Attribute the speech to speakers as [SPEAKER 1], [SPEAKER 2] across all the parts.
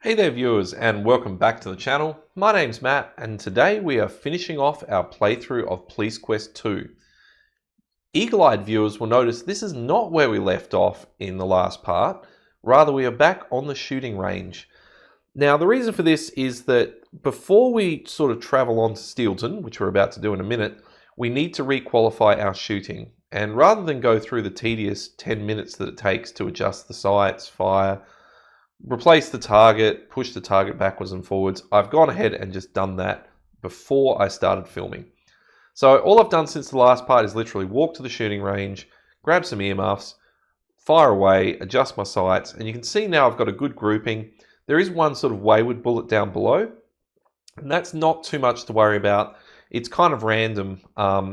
[SPEAKER 1] Hey there viewers, and welcome back to the channel. My name's Matt, and today we are finishing off our playthrough of Police Quest 2. Eagle-eyed viewers will notice this is not where we left off in the last part. Rather, we are back on the shooting range. Now, the reason for this is that before we sort of travel on to Steelton, which we're about to do in a minute, we need to requalify our shooting. And rather than go through the tedious 10 minutes that it takes to adjust the sights, fire, replace the target, push the target backwards and forwards, I've gone ahead and just done that before I started filming. So all I've done since the last part is literally walk to the shooting range, grab some earmuffs, fire away, adjust my sights, and you can see now I've got a good grouping. There is one sort of wayward bullet down below, and that's not too much to worry about. It's kind of random.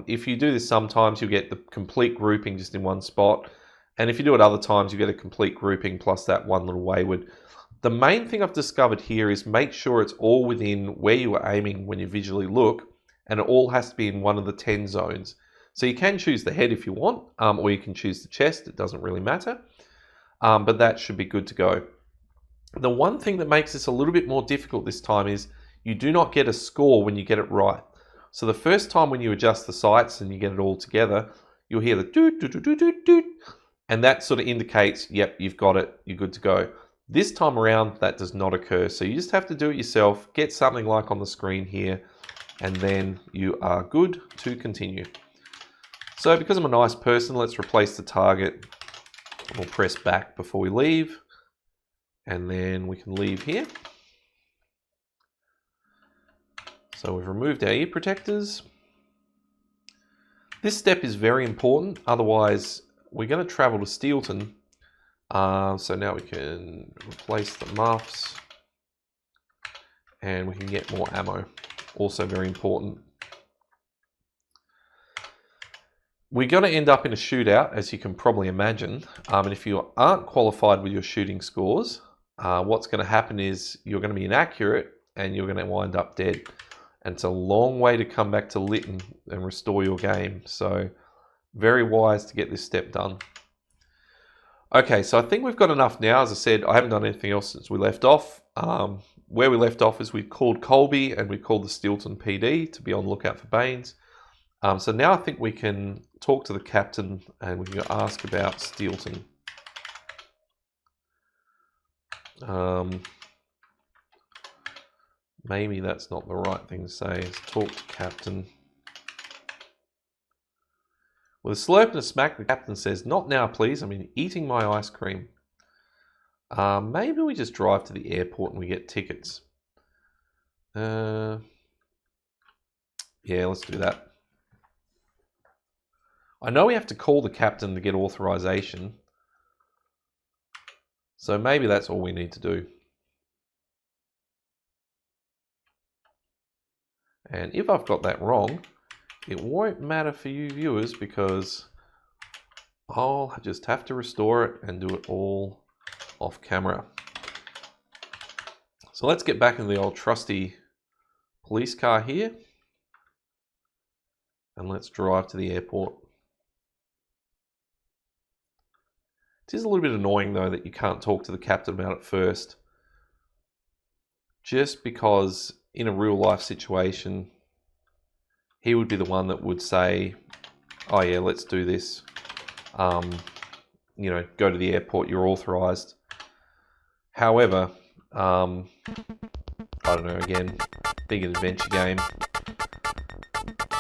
[SPEAKER 1] If you do this sometimes, you'll get the complete grouping just in one spot. And if you do it other times, you get a complete grouping plus that one little wayward. The main thing I've discovered here is make sure it's all within where you were aiming when you visually look, and it all has to be in one of the 10 zones. So you can choose the head if you want, or you can choose the chest. It doesn't really matter, but that should be good to go. The one thing that makes this a little bit more difficult this time is you do not get a score when you get it right. So the first time when you adjust the sights and you get it all together, you'll hear the doot, doot, doot, doot, doot, doot. And that sort of indicates, yep, you've got it, you're good to go. This time around, that does not occur. So you just have to do it yourself, get something like on the screen here, and then you are good to continue. So because I'm a nice person, let's replace the target. We'll press back before we leave, and then we can leave here. So we've removed our ear protectors. This step is very important, otherwise we're going to travel to Steelton, so now we can replace the muffs and we can get more ammo, also very important. We're going to end up in a shootout, as you can probably imagine, and if you aren't qualified with your shooting scores, what's going to happen is you're going to be inaccurate and you're going to wind up dead. And it's a long way to come back to Lytton and restore your game, so very wise to get this step done. Okay, so I think we've got enough now. As I said, I haven't done anything else since we left off. Where we left off is we called Colby and we called the Steelton PD to be on the lookout for Baines. So now I think we can talk to the captain and we can ask about Steelton. Maybe that's not the right thing to say. Is talk to captain. With a slurp and a smack, the captain says, "Not now, please. I'm eating my ice cream." Maybe we just drive to the airport and we get tickets. Yeah, let's do that. I know we have to call the captain to get authorization. So maybe that's all we need to do. And if I've got that wrong, it won't matter for you viewers because I'll just have to restore it and do it all off camera. So let's get back into the old trusty police car here and let's drive to the airport. It is a little bit annoying though that you can't talk to the captain about it first, just because in a real life situation he would be the one that would say, "Oh yeah, let's do this. You know, go to the airport, you're authorized." However, I don't know, again, being an adventure game,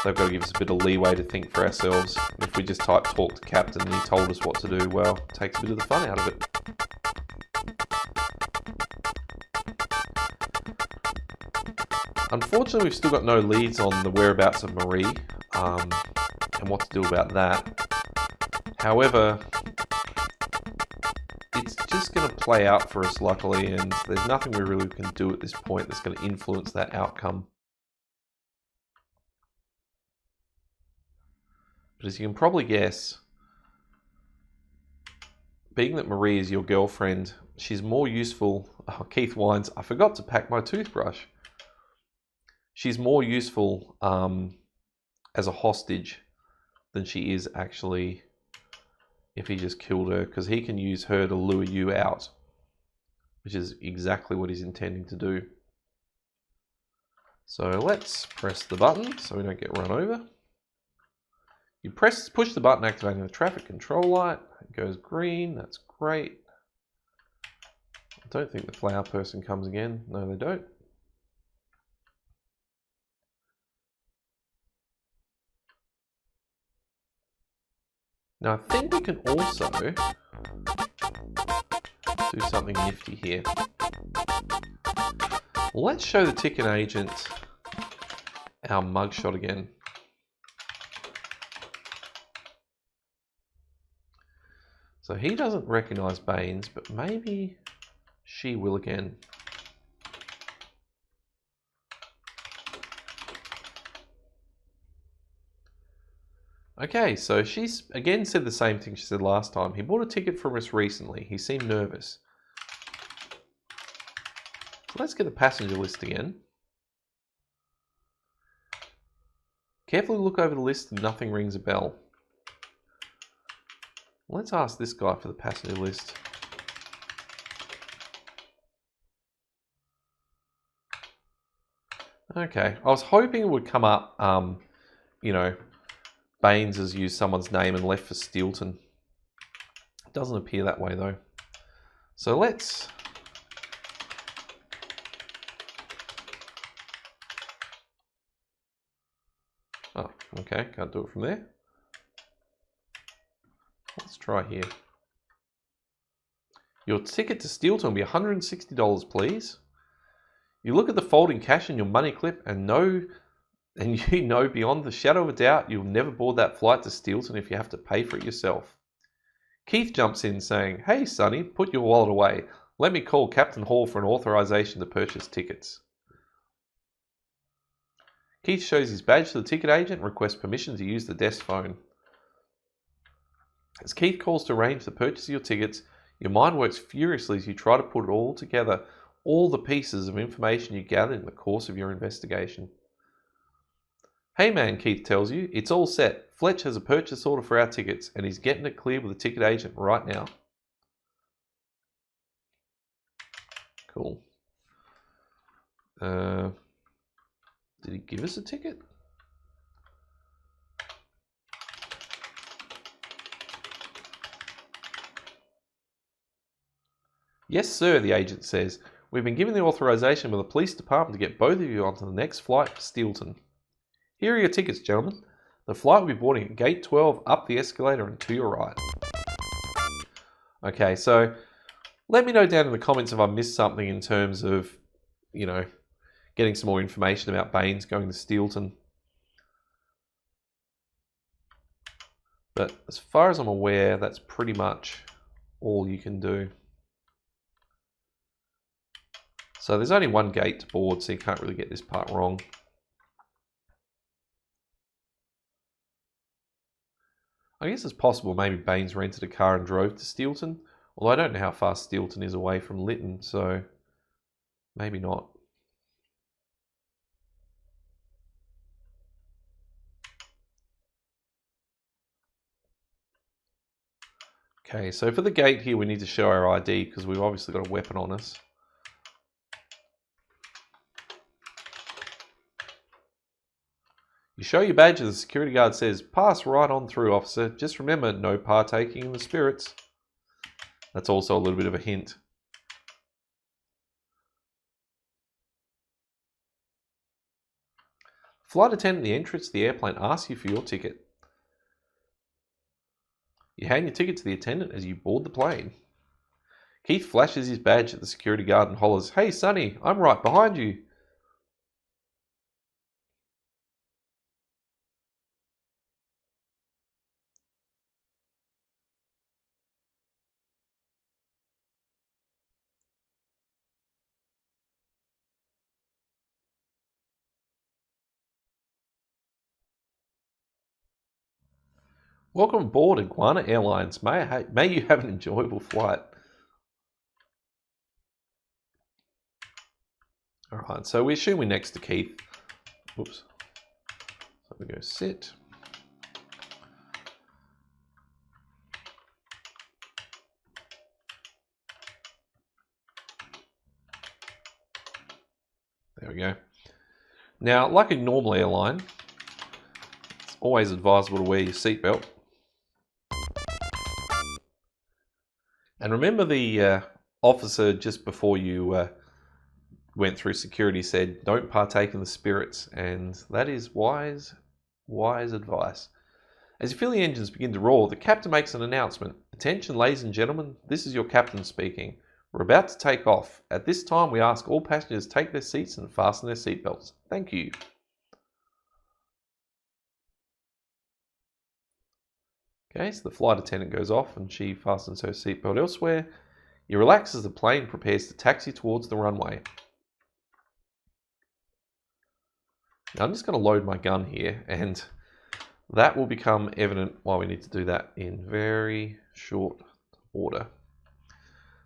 [SPEAKER 1] they've got to give us a bit of leeway to think for ourselves. If we just type talk to captain and he told us what to do, well, it takes a bit of the fun out of it. Unfortunately, we've still got no leads on the whereabouts of Marie and what to do about that. However, it's just going to play out for us, luckily, and there's nothing we really can do at this point that's going to influence that outcome. But as you can probably guess, being that Marie is your girlfriend, she's more useful. Oh, Keith whines, "I forgot to pack my toothbrush." She's more useful as a hostage than she is actually if he just killed her, because he can use her to lure you out. which is exactly what he's intending to do. So let's press the button so we don't get run over. You push the button activating the traffic control light. It goes green, that's great. I don't think the flower person comes again. No, they don't. Now I think we can also do something nifty here. Let's show the ticket agent our mugshot again. So he doesn't recognize Baines, but maybe she will again. Okay, so she's again said the same thing she said last time. He bought a ticket from us recently. He seemed nervous. So let's get the passenger list again. Carefully look over the list and nothing rings a bell. Let's ask this guy for the passenger list. Okay, I was hoping it would come up, you know, Baines has used someone's name and left for Steelton. It doesn't appear that way though. So let's oh, okay, can't do it from there. Let's try here. Your ticket to Steelton will be $160, please. You look at the folding cash in your money clip and you know beyond the shadow of a doubt you'll never board that flight to Steelton if you have to pay for it yourself. Keith jumps in saying, "Hey Sonny, put your wallet away. Let me call Captain Hall for an authorization to purchase tickets." Keith shows his badge to the ticket agent and requests permission to use the desk phone. As Keith calls to arrange the purchase of your tickets, your mind works furiously as you try to put it all together, all the pieces of information you gathered in the course of your investigation. "Hey man," Keith tells you, "it's all set. Fletch has a purchase order for our tickets and he's getting it cleared with the ticket agent right now." Cool. Did he give us a ticket? "Yes, sir," the agent says. "We've been given the authorization by the police department to get both of you onto the next flight for Steelton. Here are your tickets, gentlemen. The flight will be boarding at gate 12, up the escalator and to your right." Okay, so let me know down in the comments if I missed something in terms of, you know, getting some more information about Baines going to Steelton. But as far as I'm aware, that's pretty much all you can do. So there's only one gate to board, so you can't really get this part wrong. I guess it's possible maybe Baines rented a car and drove to Steelton, although I don't know how far Steelton is away from Lytton, so maybe not. Okay, so for the gate here we need to show our ID because we've obviously got a weapon on us. You show your badge and the security guard says, "Pass right on through, officer. Just remember, no partaking in the spirits." That's also a little bit of a hint. Flight attendant at the entrance to the airplane asks you for your ticket. You hand your ticket to the attendant as you board the plane. Keith flashes his badge at the security guard and hollers, "Hey Sonny, I'm right behind you." "Welcome aboard Iguana Airlines. May you have an enjoyable flight." Alright, so we assume we're next to Keith. Whoops. So we go sit. There we go. Now, like a normal airline, it's always advisable to wear your seatbelt. And remember the officer just before you went through security said, don't partake in the spirits, and that is wise advice. As you feel the engines begin to roar, the captain makes an announcement. Attention, ladies and gentlemen, this is your captain speaking. We're about to take off. At this time, we ask all passengers to take their seats and fasten their seatbelts. Thank you. Okay, so the flight attendant goes off and she fastens her seatbelt elsewhere. You relax as the plane prepares to taxi towards the runway. Now I'm just going to load my gun here, and that will become evident why we need to do that in very short order.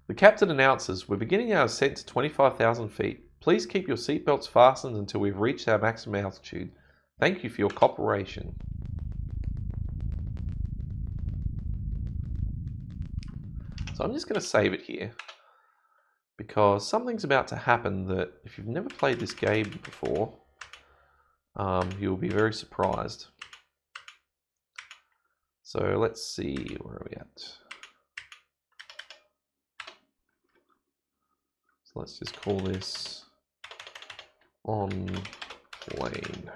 [SPEAKER 1] The captain announces, we're beginning our ascent to 25,000 feet. Please keep your seatbelts fastened until we've reached our maximum altitude. Thank you for your cooperation. So I'm just going to save it here, because something's about to happen that if you've never played this game before, you'll be very surprised. So let's see, where are we at? So let's just call this on plane.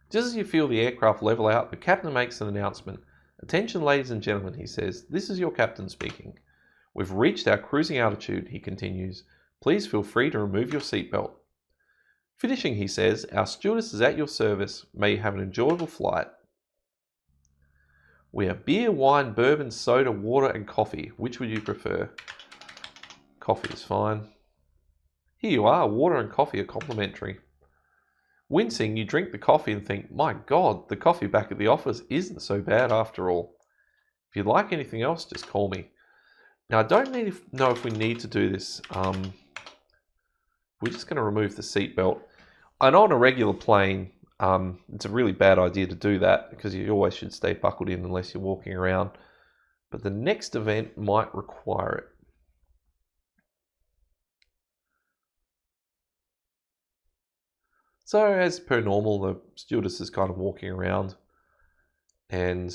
[SPEAKER 1] Just as you feel the aircraft level out, the captain makes an announcement. Attention, ladies and gentlemen, he says. This is your captain speaking. We've reached our cruising altitude, he continues. Please feel free to remove your seatbelt. Finishing, he says, our stewardess is at your service. May you have an enjoyable flight. We have beer, wine, bourbon, soda, water, and coffee. Which would you prefer? Coffee is fine. Here you are, water and coffee are complimentary. Wincing, you drink the coffee and think, my God, the coffee back at the office isn't so bad after all. If you'd like anything else, just call me. Now, I don't know if we need to do this. We're just going to remove the seatbelt. I know on a regular plane, it's a really bad idea to do that because you always should stay buckled in unless you're walking around. But the next event might require it. So as per normal, the stewardess is kind of walking around and,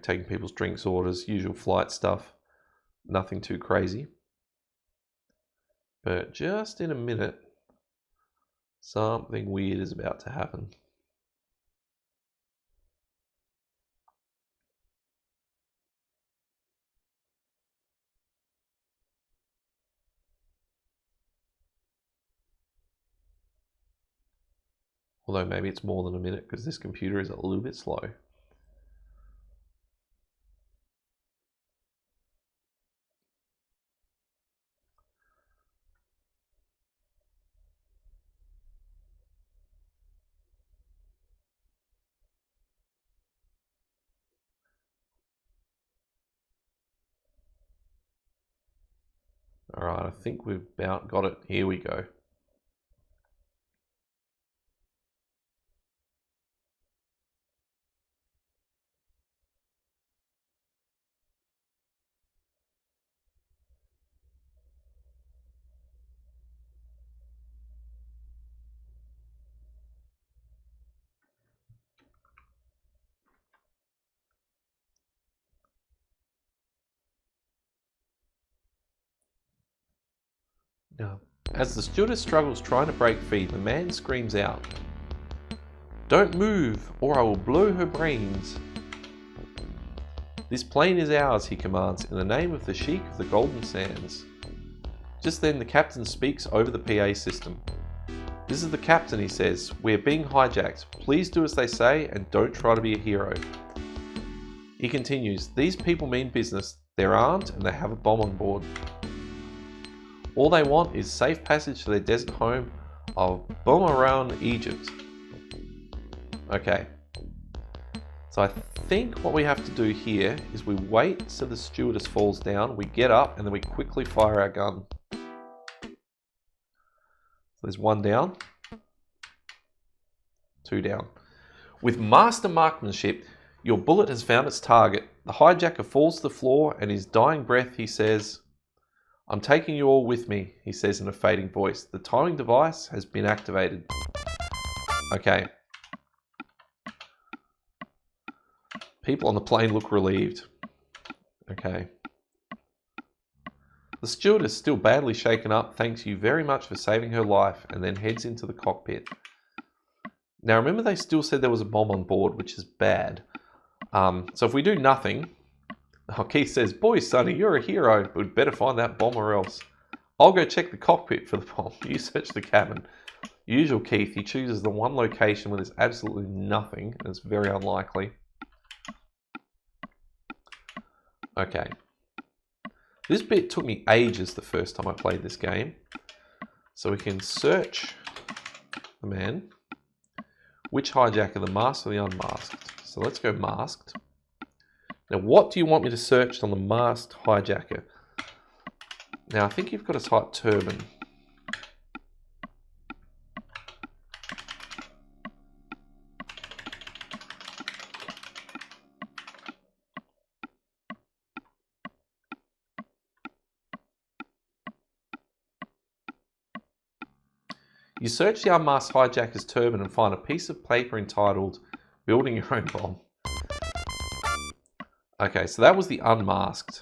[SPEAKER 1] taking people's drinks orders, usual flight stuff, nothing too crazy. But just in a minute, something weird is about to happen. Although maybe it's more than a minute because this computer is a little bit slow. All right, I think we've about got it. Here we go. Now, as the stewardess struggles trying to break free, the man screams out, "Don't move, or I will blow her brains." "This plane is ours," he commands, "in the name of the Sheik of the Golden Sands." Just then the captain speaks over the PA system. "This is the captain," he says. "We are being hijacked. Please do as they say and don't try to be a hero." He continues, "These people mean business. They're armed and they have a bomb on board. All they want is safe passage to their desert home of Boumaraoun, Egypt." Okay. So I think what we have to do here is we wait so the stewardess falls down, we get up, and then we quickly fire our gun. So there's one down, two down. With master marksmanship, your bullet has found its target. the hijacker falls to the floor and his dying breath he says, "I'm taking you all with me," he says in a fading voice. "The timing device has been activated." Okay. People on the plane look relieved. Okay. The steward is still badly shaken up, thanks you very much for saving her life, and then heads into the cockpit. Now remember they still said there was a bomb on board, which is bad. So if we do nothing, Keith says, "Boy, Sonny, you're a hero, but we'd better find that bomb or else. I'll go check the cockpit for the bomb. You search the cabin." Usual Keith, he chooses the one location where there's absolutely nothing, and it's very unlikely. Okay. This bit took me ages the first time I played this game. So we can search the man. Which hijacker, the masked or the unmasked? So let's go masked. Now what do you want me to search on the masked hijacker? Now I think you've got to type turban. You search the unmasked hijacker's turban and find a piece of paper entitled "Building Your Own Bomb." Okay, so that was the unmasked.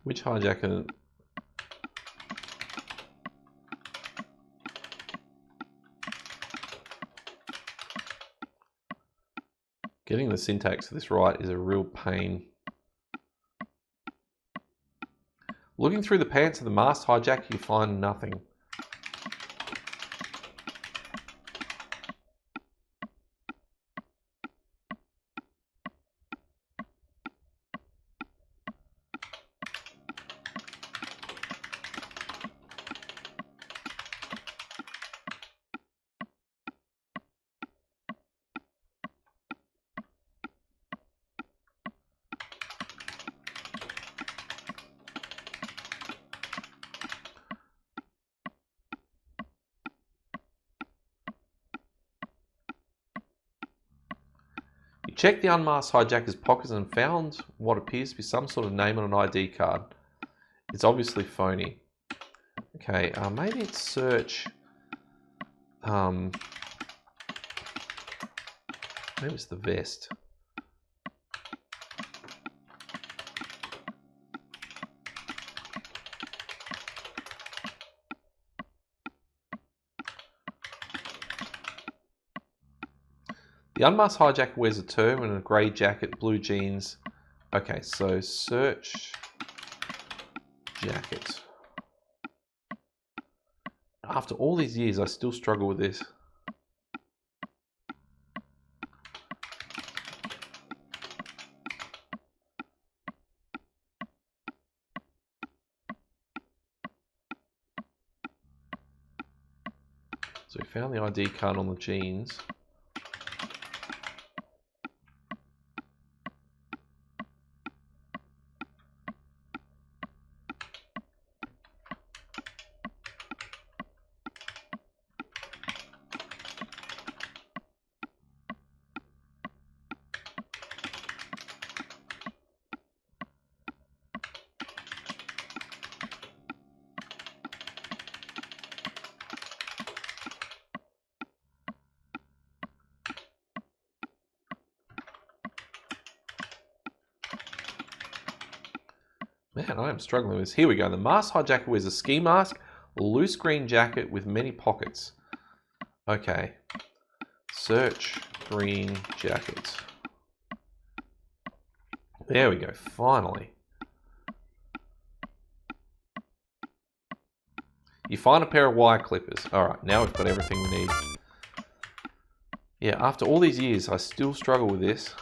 [SPEAKER 1] Which hijacker? Getting the syntax of this right is a real pain. Looking through the pants of the masked hijacker, you find nothing. Check the unmasked hijacker's pockets and found what appears to be some sort of name on an ID card. It's obviously phony. Okay, maybe it's search. Maybe it's the vest. The unmasked hijacker wears a turban and a grey jacket, blue jeans. Okay, so search jacket. After all these years, I still struggle with this. So we found the ID card on the jeans. Man, I am struggling with this. Here we go. The masked hijacker wears a ski mask, a loose green jacket with many pockets. Okay. Search green jacket. There we go. Finally. You find a pair of wire clippers. Alright, now we've got everything we need. Yeah, after all these years, I still struggle with this.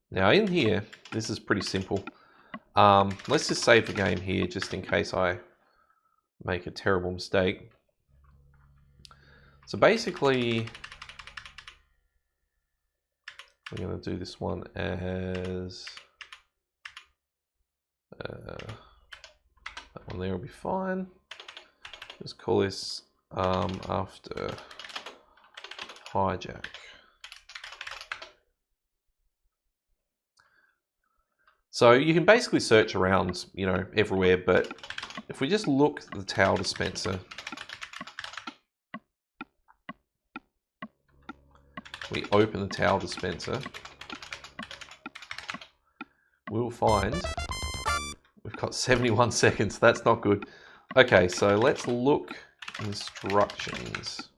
[SPEAKER 1] Now in here, this is pretty simple. Let's just save the game here just in case I make a terrible mistake. So basically, we're going to do this one as that one there will be fine. Just call this after hijack. So you can basically search around, everywhere, but if we just look at the towel dispenser, we open the towel dispenser, we'll find we've got 71 seconds. That's not good. Okay, so let's look instructions.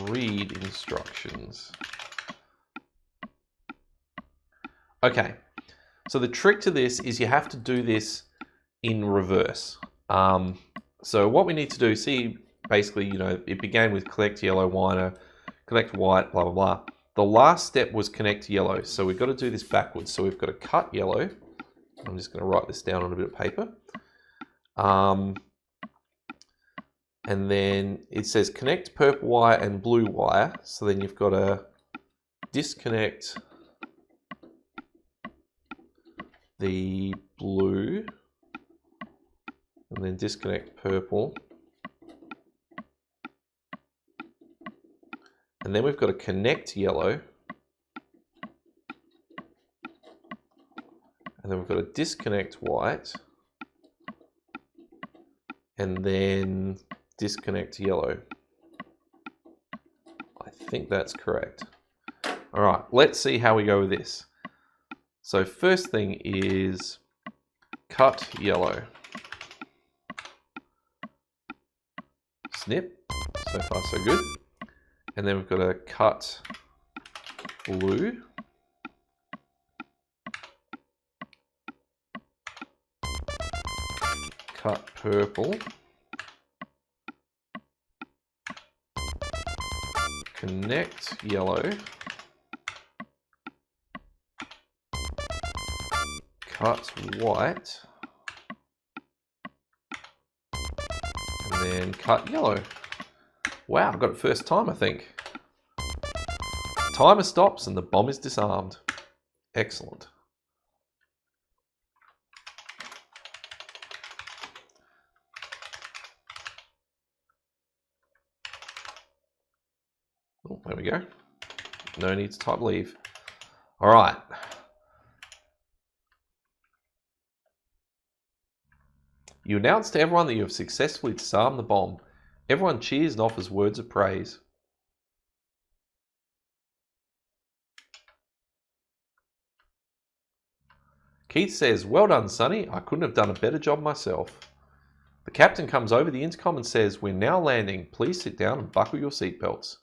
[SPEAKER 1] Read instructions. Okay, so the trick to this is you have to do this in reverse. So what we need to do, see, basically, it began with collect yellow whiner, collect white, blah, blah, blah. The last step was connect yellow. So we've got to do this backwards. So we've got to cut yellow. I'm just going to write this down on a bit of paper. And then it says connect purple wire and blue wire. So then you've got to disconnect the blue and then disconnect purple. And then we've got to connect yellow. And then we've got to disconnect white. And then disconnect yellow. I think that's correct. All right, let's see how we go with this. So first thing is cut yellow. Snip. So far so good. And then we've got to cut blue. Cut purple. Connect yellow. Cut white. And then cut yellow. Wow, I got it first time, I think. Timer stops and the bomb is disarmed. Excellent. Oh, there we go. No need to type leave. All right. You announce to everyone that you have successfully disarmed the bomb. Everyone cheers and offers words of praise. Keith says, "Well done, Sonny. I couldn't have done a better job myself." The captain comes over the intercom and says, "We're now landing. Please sit down and buckle your seatbelts."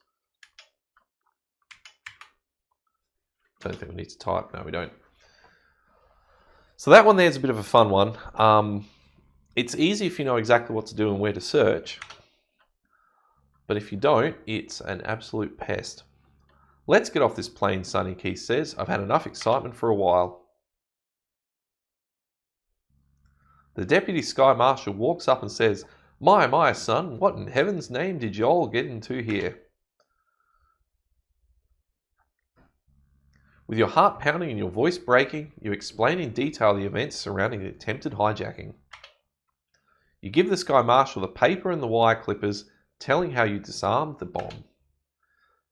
[SPEAKER 1] Don't think we need to type. No, we don't. So that one there's a bit of a fun one. It's easy if you know exactly what to do and where to search. But if you don't, it's an absolute pest. Let's get off this plane, Sonny, Keith says. I've had enough excitement for a while. The Deputy Sky Marshal walks up and says, My, son, what in heaven's name did you all get into here? With your heart pounding and your voice breaking, you explain in detail the events surrounding the attempted hijacking. You give the Sky Marshal the paper and the wire clippers, telling how you disarmed the bomb.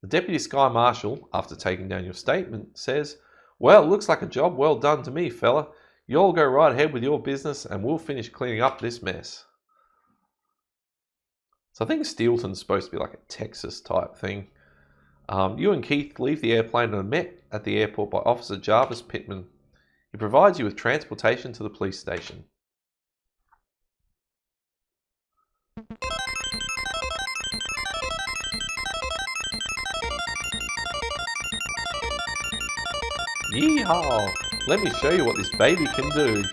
[SPEAKER 1] The Deputy Sky Marshal, after taking down your statement, says, "Well, looks like a job well done to me, fella. You all go right ahead with your business and we'll finish cleaning up this mess." So I think Steelton's supposed to be like a Texas type thing. You and Keith leave the airplane and are met at the airport by Officer Jarvis Pittman. He provides you with transportation to the police station. Yeehaw! Let me show you what this baby can do.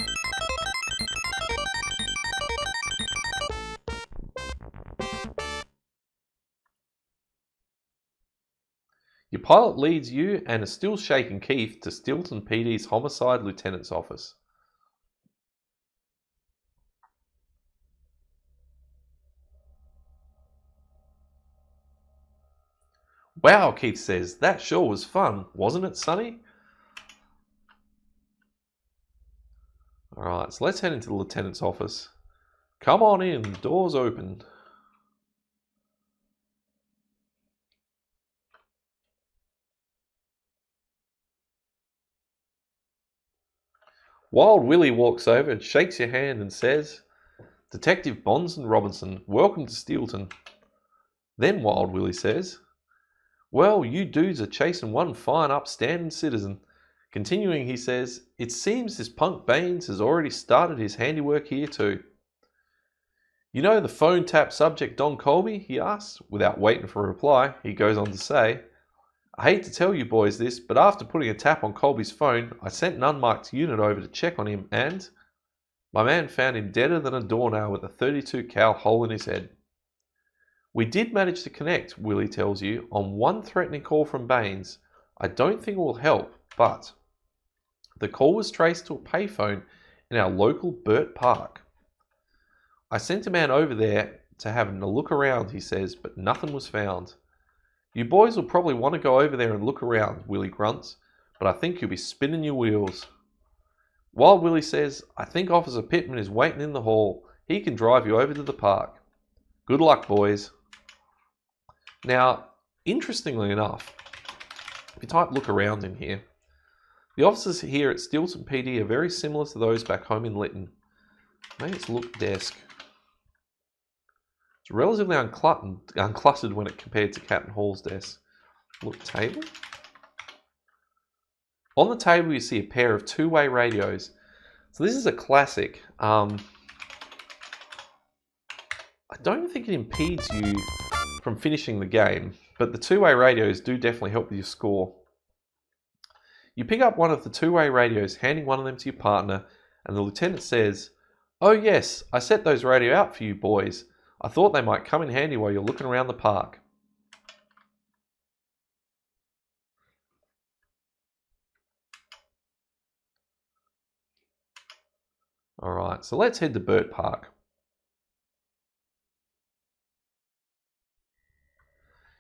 [SPEAKER 1] You pilot leads you and a still shaken Keith to Stilton PD's Homicide Lieutenant's office. Wow, Keith says, that sure was fun, wasn't it, Sonny? Alright, so let's head into the Lieutenant's office. Come on in, the door's open. Wild Willie walks over and shakes your hand and says, Detective Bonds and Robinson, welcome to Stilton. Then Wild Willie says, well, you dudes are chasing one fine upstanding citizen. Continuing, he says, it seems this punk Baines has already started his handiwork here too. You know the phone tap subject Don Colby? He asks. Without waiting for a reply, he goes on to say, I hate to tell you boys this, but after putting a tap on Colby's phone, I sent an unmarked unit over to check on him and my man found him deader than a doornail with a 32 cal hole in his head. We did manage to connect, Willie tells you, on one threatening call from Baines. I don't think it will help, but the call was traced to a payphone in our local Burt Park. I sent a man over there to have a look around, he says, but nothing was found. You boys will probably want to go over there and look around, Willie grunts, but I think you'll be spinning your wheels. Wild Willie says, I think Officer Pittman is waiting in the hall. He can drive you over to the park. Good luck, boys. Now, interestingly enough, if you type look around in here, the officers here at Stilton PD are very similar to those back home in Lytton. Maybe it's look desk. It's relatively uncluttered when it compared to Captain Hall's desk. Look table. On the table you see a pair of two-way radios. So this is a classic. I don't think it impedes you from finishing the game, but the two-way radios do definitely help with your score. You pick up one of the two-way radios, handing one of them to your partner, and the lieutenant says, oh yes, I set those radio out for you boys. I thought they might come in handy while you're looking around the park. Alright, so let's head to Burt Park.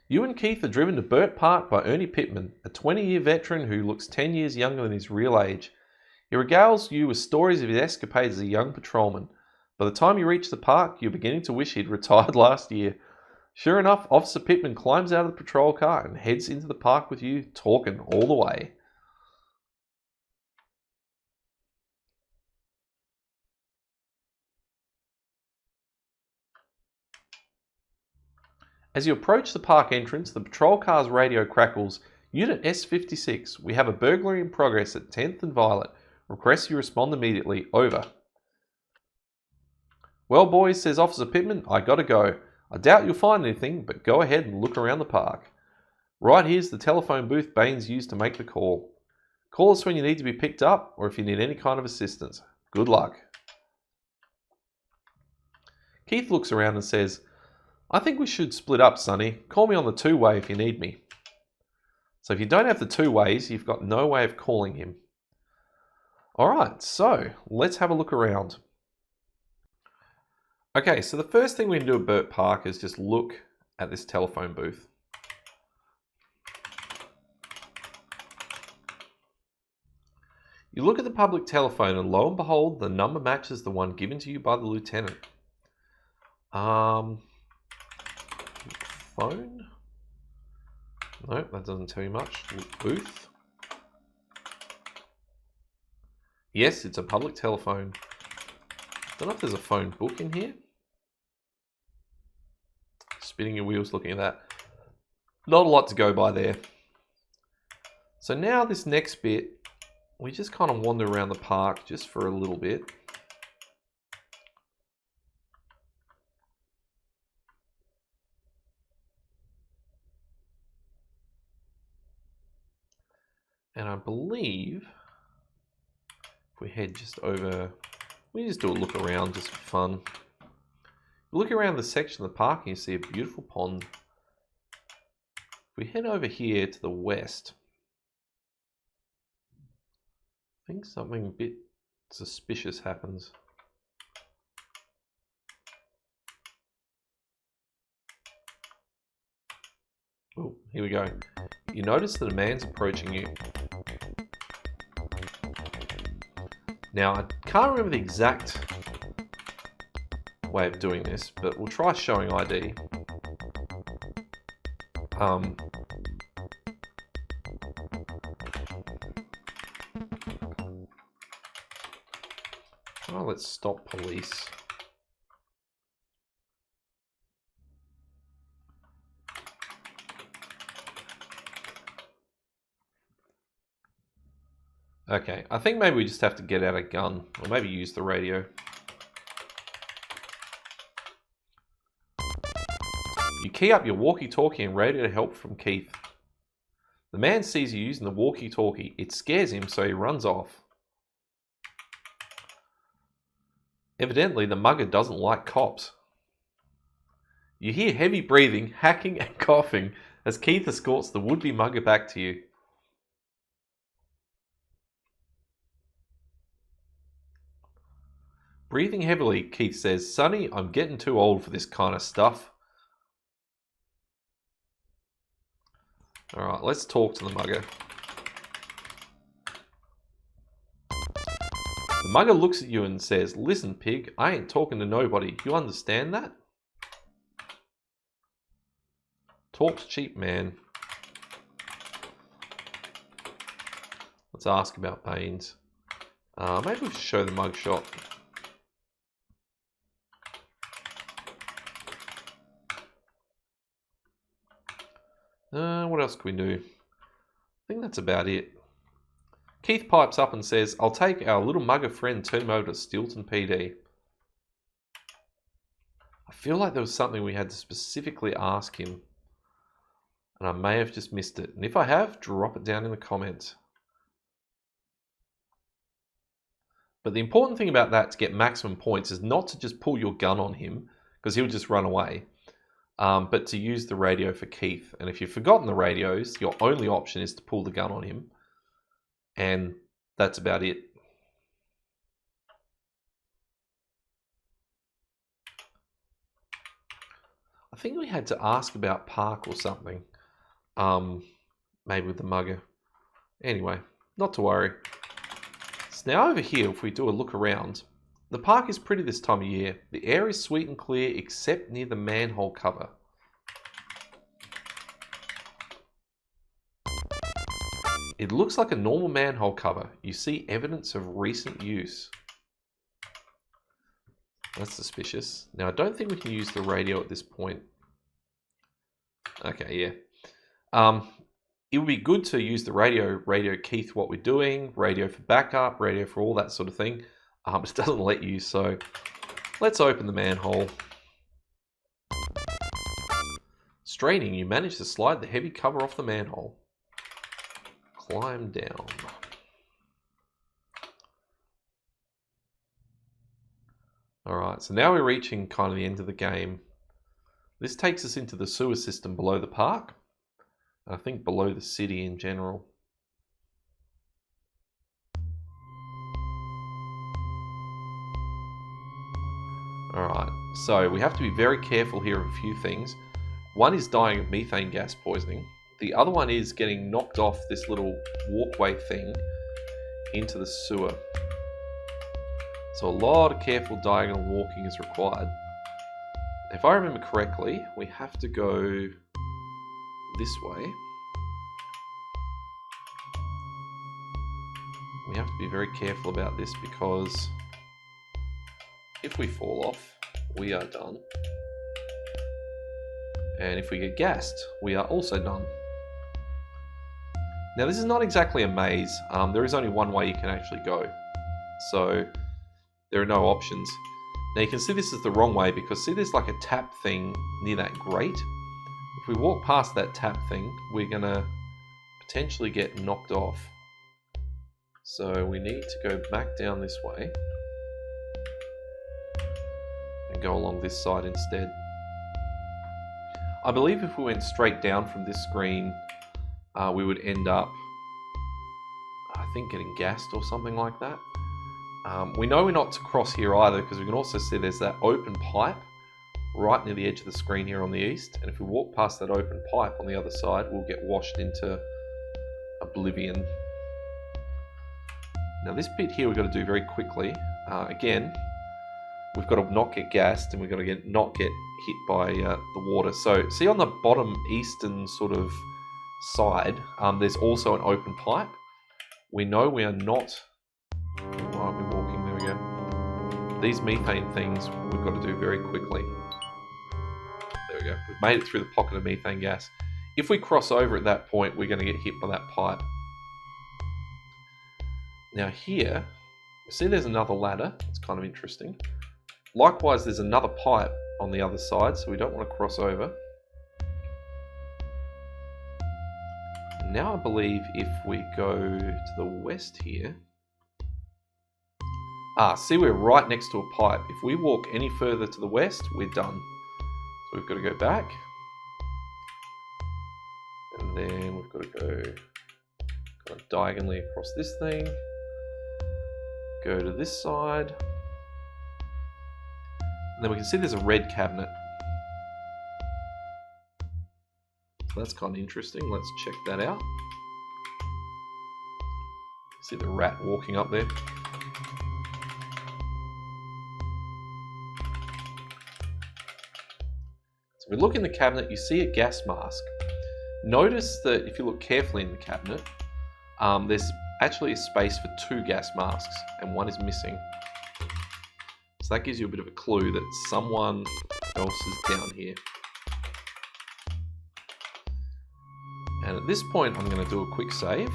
[SPEAKER 1] You and Keith are driven to Burt Park by Ernie Pittman, a 20-year veteran who looks 10 years younger than his real age. He regales you with stories of his escapades as a young patrolman. By the time you reach the park, you're beginning to wish he'd retired last year. Sure enough, Officer Pittman climbs out of the patrol car and heads into the park with you, talking all the way. As you approach the park entrance, the patrol car's radio crackles. Unit S56, we have a burglary in progress at 10th and Violet. Request you respond immediately. Over. Well, boys, says Officer Pittman, I gotta go. I doubt you'll find anything, but go ahead and look around the park. Right here's the telephone booth Baines used to make the call. Call us when you need to be picked up or if you need any kind of assistance. Good luck. Keith looks around and says, I think we should split up, Sonny. Call me on the two-way if you need me. So if you don't have the two ways, you've got no way of calling him. Alright, so let's have a look around. Okay, so the first thing we can do at Burt Park is just look at this telephone booth. You look at the public telephone and lo and behold, the number matches the one given to you by the lieutenant. Phone? No, that doesn't tell you much. Booth? Yes, it's a public telephone. Don't know if there's a phone book in here. Spinning your wheels looking at that. Not a lot to go by there. So now this next bit, we just kind of wander around the park just for a little bit. And I believe if we head just over, we just do a look around just for fun. Look around the section of the park and you see a beautiful pond. If we head over here to the west, I think something a bit suspicious happens. Oh, here we go. You notice that a man's approaching you. Now, I can't remember the exact way of doing this, but we'll try showing ID. Oh, let's stop police. Okay, I think maybe we just have to get out a gun, or maybe use the radio. You key up your walkie-talkie and radio help from Keith. The man sees you using the walkie-talkie. It scares him, so he runs off. Evidently, the mugger doesn't like cops. You hear heavy breathing, hacking, and coughing as Keith escorts the would-be mugger back to you. Breathing heavily, Keith says, "Sonny, I'm getting too old for this kind of stuff." Alright, let's talk to the mugger. The mugger looks at you and says, "Listen, pig, I ain't talking to nobody. You understand that?" Talk's cheap, man. Let's ask about Baines. Maybe we should show the mugshot. What else can we do? I think that's about it. Keith pipes up and says, "I'll take our little mugger friend, turn him over to Stilton PD." I feel like there was something we had to specifically ask him, and I may have just missed it. And if I have, drop it down in the comments. But the important thing about that to get maximum points is not to just pull your gun on him, because he'll just run away. But to use the radio for Keith. And if you've forgotten the radios, your only option is to pull the gun on him. And that's about it. I think we had to ask about Park or something. Maybe with the mugger. Anyway, not to worry. So now over here, if we do a look around, the park is pretty this time of year. The air is sweet and clear except near the manhole cover. It looks like a normal manhole cover. You see evidence of recent use. That's suspicious. Now, I don't think we can use the radio at this point. Okay, yeah. It would be good to use the radio Keith what we're doing, radio for backup, radio for all that sort of thing. It doesn't let you, so let's open the manhole. Straining, you manage to slide the heavy cover off the manhole. Climb down. Alright, so now we're reaching kind of the end of the game. This takes us into the sewer system below the park. I think below the city in general. Alright, so we have to be very careful here of a few things. One is dying of methane gas poisoning. The other one is getting knocked off this little walkway thing into the sewer. So a lot of careful diagonal walking is required. If I remember correctly, we have to go this way. We have to be very careful about this because if we fall off, we are done. And if we get gassed, we are also done. Now this is not exactly a maze. There is only one way you can actually go. So there are no options. Now you can see this is the wrong way because see there's like a tap thing near that grate. If we walk past that tap thing, we're gonna potentially get knocked off. So we need to go back down this way and go along this side instead. I believe if we went straight down from this screen, we would end up, I think, getting gassed or something like that. We know we're not to cross here either, because we can also see there's that open pipe right near the edge of the screen here on the east, and if we walk past that open pipe on the other side, we'll get washed into oblivion. Now this bit here we've got to do very quickly. Again, we've got to not get gassed, and we've got to not get hit by the water. So see on the bottom eastern sort of side, there's also an open pipe. We know we are not, why aren't we walking? There we go. These methane things we've got to do very quickly. There we go. We've made it through the pocket of methane gas. If we cross over at that point, we're going to get hit by that pipe. Now here, see there's another ladder. It's kind of interesting. Likewise, there's another pipe on the other side, so we don't want to cross over. Now I believe if we go to the west here, see we're right next to a pipe. If we walk any further to the west, we're done. So we've got to go back, and then we've got to go kind of diagonally across this thing, go to this side, and then we can see there's a red cabinet. So that's kind of interesting. Let's check that out. See the rat walking up there. So we look in the cabinet, you see a gas mask. Notice that if you look carefully in the cabinet, there's actually a space for 2 gas masks, and one is missing. So that gives you a bit of a clue that someone else is down here. And at this point, I'm going to do a quick save,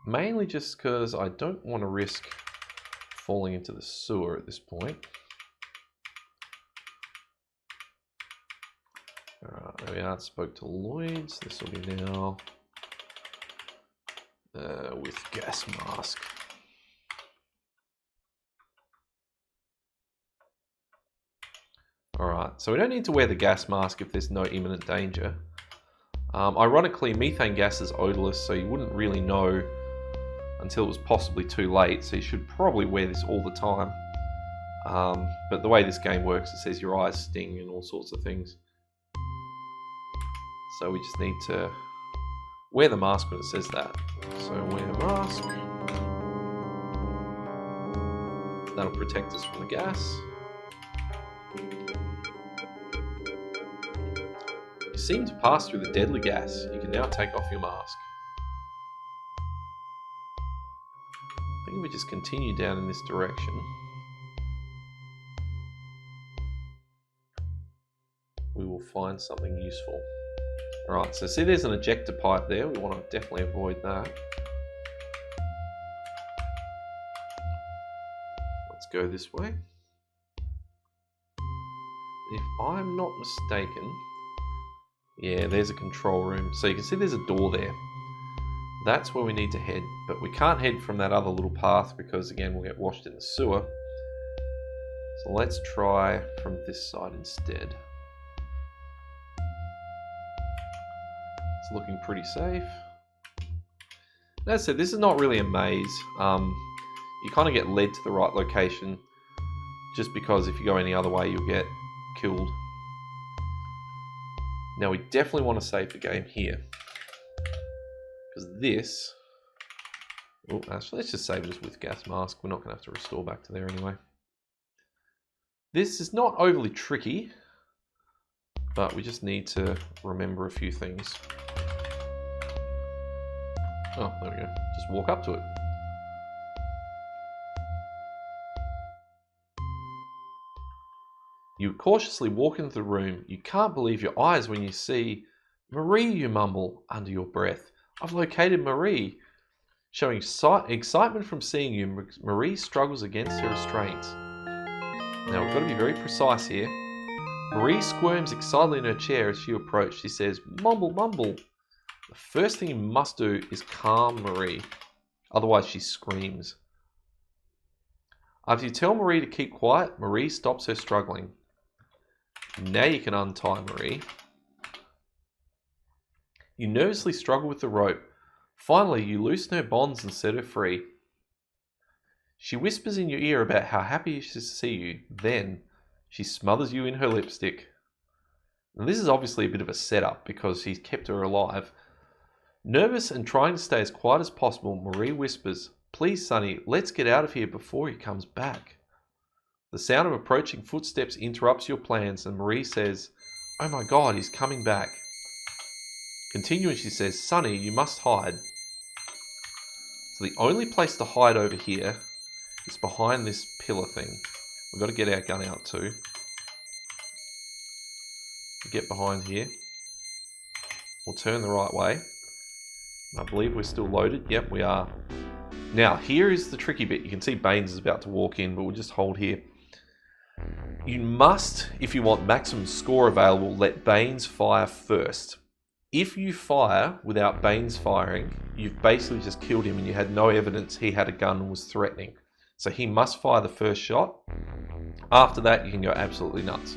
[SPEAKER 1] mainly just because I don't want to risk falling into the sewer at this point. Alright, there we are. Spoke to Lloyd's. This will be now with gas mask. Alright, so we don't need to wear the gas mask if there's no imminent danger. Ironically, methane gas is odorless, so you wouldn't really know until it was possibly too late, so you should probably wear this all the time. But the way this game works, it says your eyes sting and all sorts of things. So we just need to wear the mask when it says that. So wear a mask. That'll protect us from the gas. You seem to pass through the deadly gas. You can now take off your mask. I think we just continue down in this direction. We will find something useful. Alright, so see there's an ejector pipe there. We want to definitely avoid that. Let's go this way. If I'm not mistaken, yeah, there's a control room. So you can see there's a door there. That's where we need to head, but we can't head from that other little path because again we'll get washed in the sewer. So let's try from this side instead. It's looking pretty safe. As I said, this is not really a maze. You kind of get led to the right location just because if you go any other way you'll get killed. Now we definitely want to save the game here. Because this... Oh, actually, let's just save it as with gas mask. We're not going to have to restore back to there anyway. This is not overly tricky, but we just need to remember a few things. Oh, there we go. Just walk up to it. You cautiously walk into the room. You can't believe your eyes when you see Marie, you mumble under your breath. I've located Marie. Showing excitement from seeing you, Marie struggles against her restraints. Now we've got to be very precise here. Marie squirms excitedly in her chair as you approach. She says, mumble, mumble. The first thing you must do is calm Marie. Otherwise she screams. After you tell Marie to keep quiet, Marie stops her struggling. Now you can untie Marie. You nervously struggle with the rope. Finally, you loosen her bonds and set her free. She whispers in your ear about how happy she is to see you. Then, she smothers you in her lipstick. And this is obviously a bit of a setup because he's kept her alive. Nervous and trying to stay as quiet as possible, Marie whispers, "Please, Sonny, let's get out of here before he comes back." The sound of approaching footsteps interrupts your plans and Marie says, "Oh my God, he's coming back." Continuing, she says, "Sonny, you must hide." So the only place to hide over here is behind this pillar thing. We've got to get our gun out too. Get behind here. We'll turn the right way. I believe we're still loaded. Yep, we are. Now, here is the tricky bit. You can see Baines is about to walk in, but we'll just hold here. You must, if you want maximum score available, let Baines fire first. If you fire without Baines firing, you've basically just killed him and you had no evidence he had a gun and was threatening. So he must fire the first shot. After that, you can go absolutely nuts.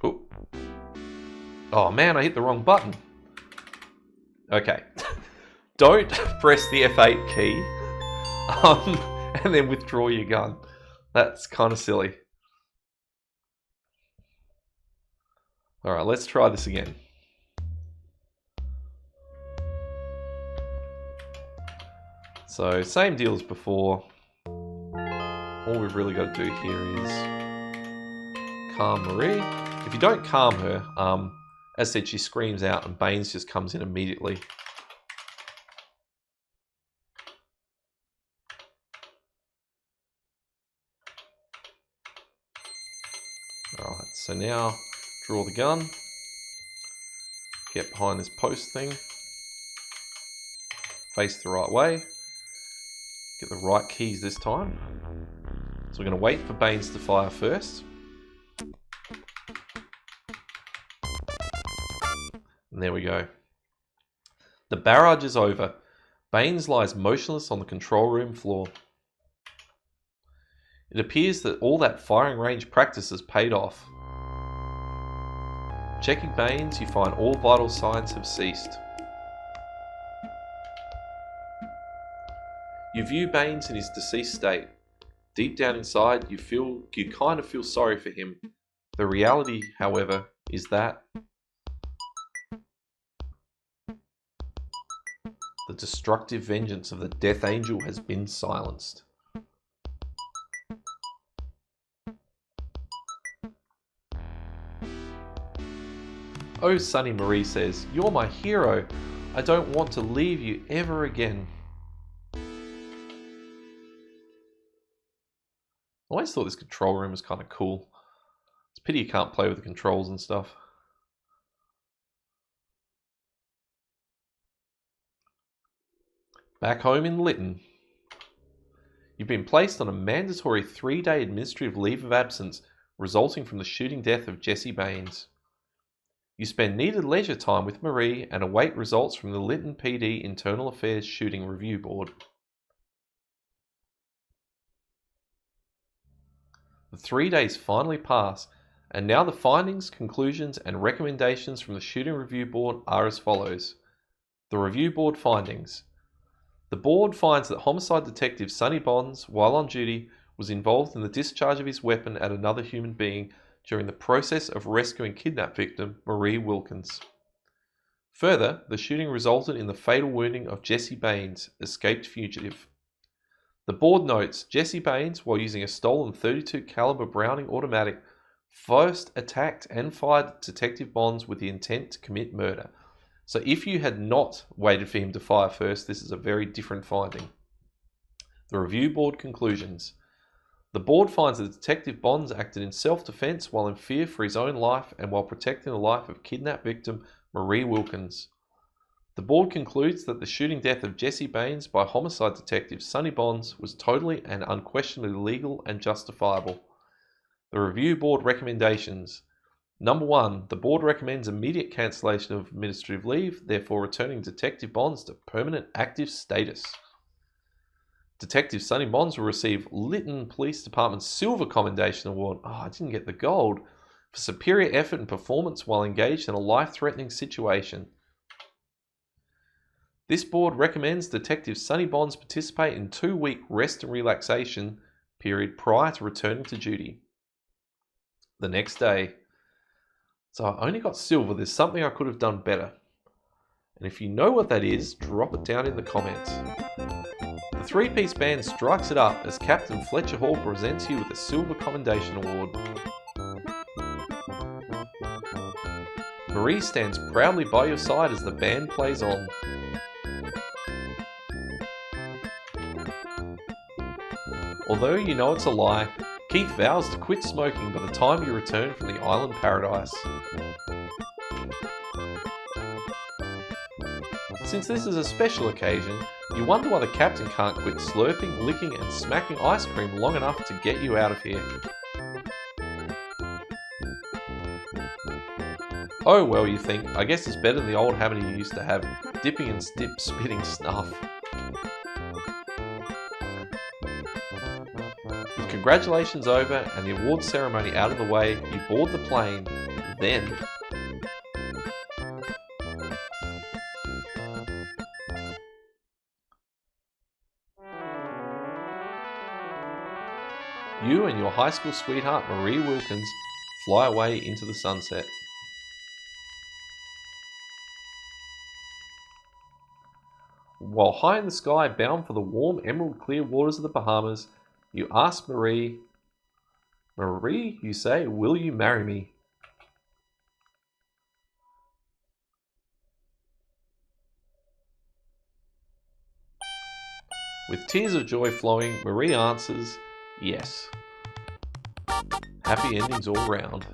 [SPEAKER 1] Ooh. Oh man, I hit the wrong button. Okay. Don't press the F8 key and then withdraw your gun. That's kind of silly. Alright, let's try this again. So, same deal as before. All we've really got to do here is calm Marie. If you don't calm her, as I said, she screams out and Baines just comes in immediately. Alright, so now draw the gun, get behind this post thing, face the right way, get the right keys this time. So we're going to wait for Baines to fire first. And there we go. The barrage is over. Baines lies motionless on the control room floor. It appears that all that firing range practice has paid off. Checking Baines, you find all vital signs have ceased. You view Baines in his deceased state. Deep down inside, you kind of feel sorry for him. The reality, however, is that the destructive vengeance of the Death Angel has been silenced. "Oh, Sonny," Marie says, "you're my hero. I don't want to leave you ever again." I always thought this control room was kind of cool. It's a pity you can't play with the controls and stuff. Back home in Lytton. You've been placed on a mandatory 3-day administrative leave of absence resulting from the shooting death of Jesse Baines. You spend needed leisure time with Marie and await results from the Lytton PD Internal Affairs Shooting Review Board. The 3 days finally pass, and now the findings, conclusions, and recommendations from the Shooting Review Board are as follows. The Review Board findings. The board finds that homicide detective Sonny Bonds, while on duty, was involved in the discharge of his weapon at another human being during the process of rescuing kidnap victim Marie Wilkins. Further, the shooting resulted in the fatal wounding of Jesse Baines, escaped fugitive. The board notes Jesse Baines, while using a stolen .32 caliber Browning automatic, first attacked and fired Detective Bonds with the intent to commit murder. So if you had not waited for him to fire first, this is a very different finding. The Review Board conclusions. The board finds that Detective Bonds acted in self-defense while in fear for his own life and while protecting the life of kidnap victim Marie Wilkins. The board concludes that the shooting death of Jesse Baines by homicide detective Sonny Bonds was totally and unquestionably legal and justifiable. The Review Board recommendations. Number 1, the board recommends immediate cancellation of administrative leave, therefore returning Detective Bonds to permanent active status. Detective Sonny Bonds will receive Lytton Police Department's Silver Commendation Award. Oh, I didn't get the gold. For superior effort and performance while engaged in a life-threatening situation. This board recommends Detective Sonny Bonds participate in 2-week rest and relaxation period prior to returning to duty. The next day. So I only got silver. There's something I could have done better. And if you know what that is, drop it down in the comments. The three-piece band strikes it up as Captain Fletcher Hall presents you with a Silver Commendation Award. Marie stands proudly by your side as the band plays on. Although you know it's a lie, Keith vows to quit smoking by the time you return from the island paradise. Since this is a special occasion, you wonder why the captain can't quit slurping, licking and smacking ice cream long enough to get you out of here. Oh well, you think, I guess it's better than the old habit you used to have, dipping and spitting snuff. With congratulations over and the awards ceremony out of the way, you board the plane, then... You and your high school sweetheart Marie Wilkins fly away into the sunset. While high in the sky, bound for the warm emerald clear waters of the Bahamas, you ask Marie, "Marie, you say, will you marry me?" With tears of joy flowing, Marie answers, "Yes." Happy endings all round.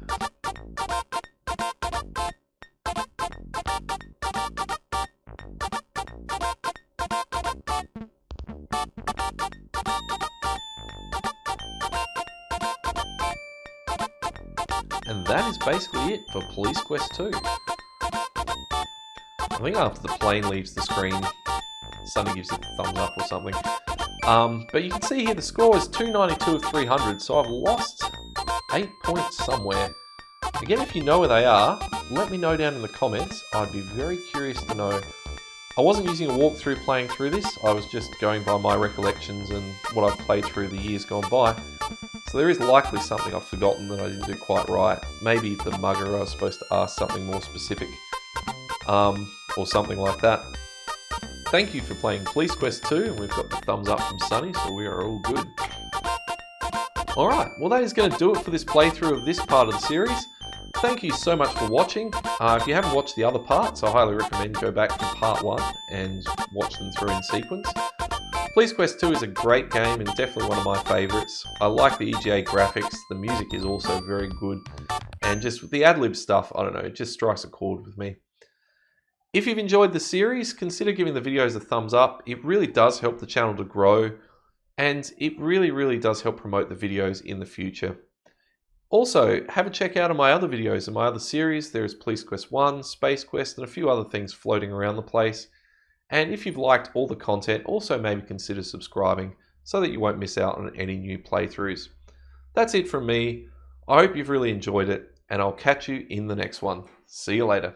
[SPEAKER 1] And that is basically it for Police Quest 2. I think after the plane leaves the screen, Sonny gives it a thumbs up or something. But you can see here the score is 292 of 300, so I've lost 8 points somewhere. Again, if you know where they are, let me know down in the comments. I'd be very curious to know. I wasn't using a walkthrough playing through this, I was just going by my recollections and what I've played through the years gone by. So there is likely something I've forgotten that I didn't do quite right. Maybe the mugger, I was supposed to ask something more specific, or something like that. Thank you for playing Police Quest 2, and we've got the thumbs up from Sonny, so we are all good. Alright, well that is going to do it for this playthrough of this part of the series. Thank you so much for watching. If you haven't watched the other parts, I highly recommend go back to part 1 and watch them through in sequence. Police Quest 2 is a great game and definitely one of my favourites. I like the EGA graphics, the music is also very good, and just with the Adlib stuff, I don't know, it just strikes a chord with me. If you've enjoyed the series, consider giving the videos a thumbs up. It really does help the channel to grow, and it really does help promote the videos in the future. Also, have a check out of my other videos in my other series. There is Police Quest 1, Space Quest, and a few other things floating around the place. And if you've liked all the content, also maybe consider subscribing so that you won't miss out on any new playthroughs. That's it from me. I hope you've really enjoyed it, and I'll catch you in the next one. See you later.